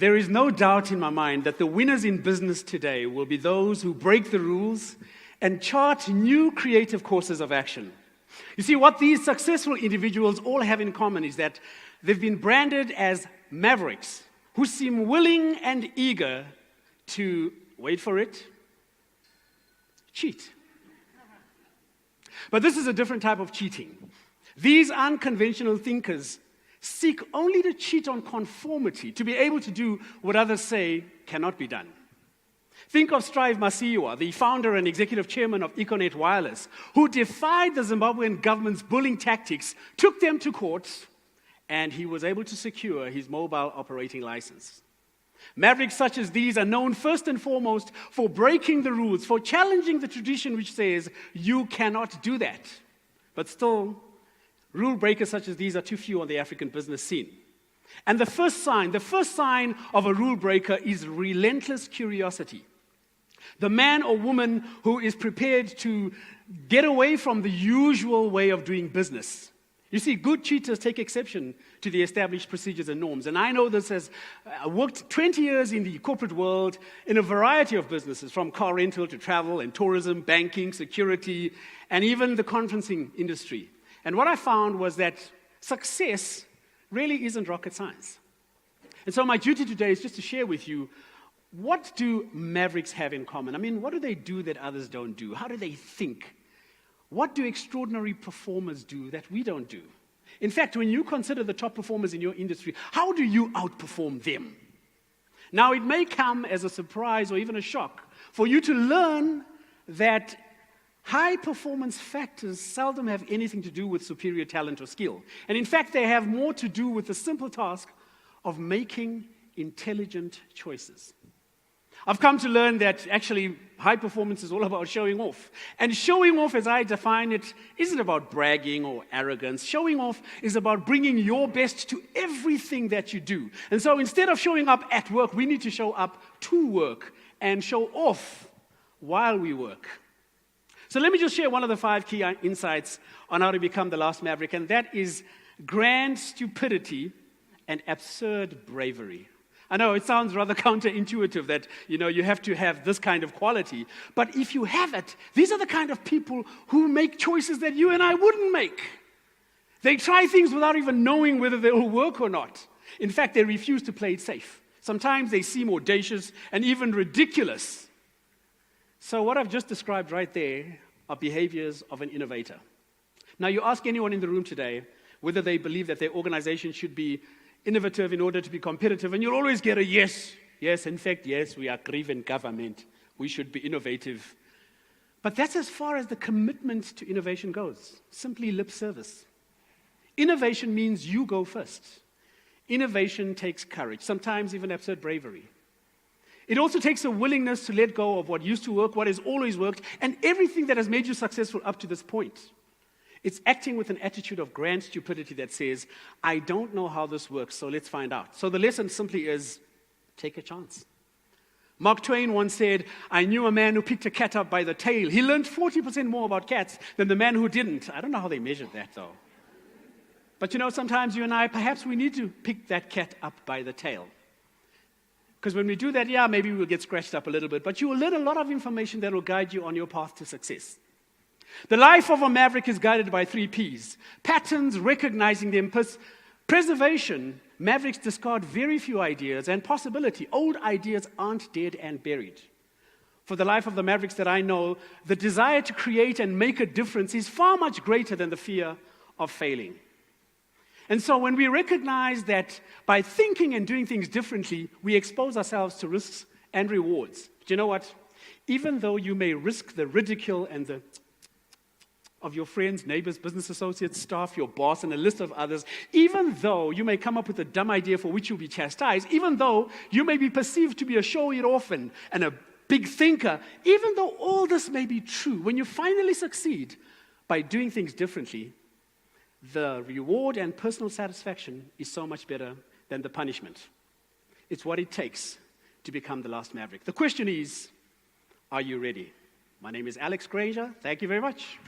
There is no doubt in my mind that the winners in business today will be those who break the rules and chart new creative courses of action. You see, what these successful individuals all have in common is that they've been branded as Mavericks, who seem willing and eager to, wait for it, cheat. But this is a different type of cheating. These unconventional thinkers seek only to cheat on conformity, to be able to do what others say cannot be done. Think of Strive Masiyiwa, the founder and executive chairman of Econet Wireless, who defied the Zimbabwean government's bullying tactics, took them to court, and he was able to secure his mobile operating license. Mavericks such as these are known first and foremost for breaking the rules, for challenging the tradition which says you cannot do that. But still, rule breakers such as these are too few on the African business scene. And the first sign of a rule breaker is relentless curiosity. The man or woman who is prepared to get away from the usual way of doing business. You see, good cheaters take exception to the established procedures and norms. And I know this as I worked 20 years in the corporate world in a variety of businesses, from car rental to travel and tourism, banking, security, and even the conferencing industry. And what I found was that success really isn't rocket science. And so my duty today is just to share with you, what do Mavericks have in common? I mean, what do they do that others don't do? How do they think? What do extraordinary performers do that we don't do? In fact, when you consider the top performers in your industry, how do you outperform them? Now, it may come as a surprise or even a shock for you to learn that high performance factors seldom have anything to do with superior talent or skill. And in fact, they have more to do with the simple task of making intelligent choices. I've come to learn that actually high performance is all about showing off. And showing off, as I define it, isn't about bragging or arrogance. Showing off is about bringing your best to everything that you do. And so instead of showing up at work, we need to show up to work and show off while we work. So let me just share one of the 5 key insights on how to become the last maverick, and that is grand stupidity and absurd bravery. I know it sounds rather counterintuitive that, you have to have this kind of quality. But if you have it, these are the kind of people who make choices that you and I wouldn't make. They try things without even knowing whether they will work or not. In fact, they refuse to play it safe. Sometimes they seem audacious and even ridiculous. So what I've just described right there are behaviors of an innovator. Now, you ask anyone in the room today whether they believe that their organization should be innovative in order to be competitive, and you'll always get a yes. Yes, in fact, yes, we are grieving government. We should be innovative. But that's as far as the commitment to innovation goes. Simply lip service. Innovation means you go first. Innovation takes courage, sometimes even absurd bravery. It also takes a willingness to let go of what used to work, what has always worked, and everything that has made you successful up to this point. It's acting with an attitude of grand stupidity that says, I don't know how this works, so let's find out. So the lesson simply is, take a chance. Mark Twain once said, I knew a man who picked a cat up by the tail. He learned 40% more about cats than the man who didn't. I don't know how they measured that, though. But sometimes you and I, perhaps we need to pick that cat up by the tail. Because when we do that, maybe we'll get scratched up a little bit, but you will learn a lot of information that will guide you on your path to success. The life of a maverick is guided by 3 Ps. Patterns, recognizing them. Preservation. Mavericks discard very few ideas. And possibility. Old ideas aren't dead and buried. For the life of the mavericks that I know, the desire to create and make a difference is far much greater than the fear of failing. And so when we recognize that by thinking and doing things differently, we expose ourselves to risks and rewards. But you know what? Even though you may risk the ridicule and of your friends, neighbors, business associates, staff, your boss, and a list of others, even though you may come up with a dumb idea for which you'll be chastised, even though you may be perceived to be a showy orphan and a big thinker, even though all this may be true, when you finally succeed by doing things differently, the reward and personal satisfaction is so much better than the punishment. It's what it takes to become the last maverick. The question is, are you ready? My name is Alex Granger. Thank you very much.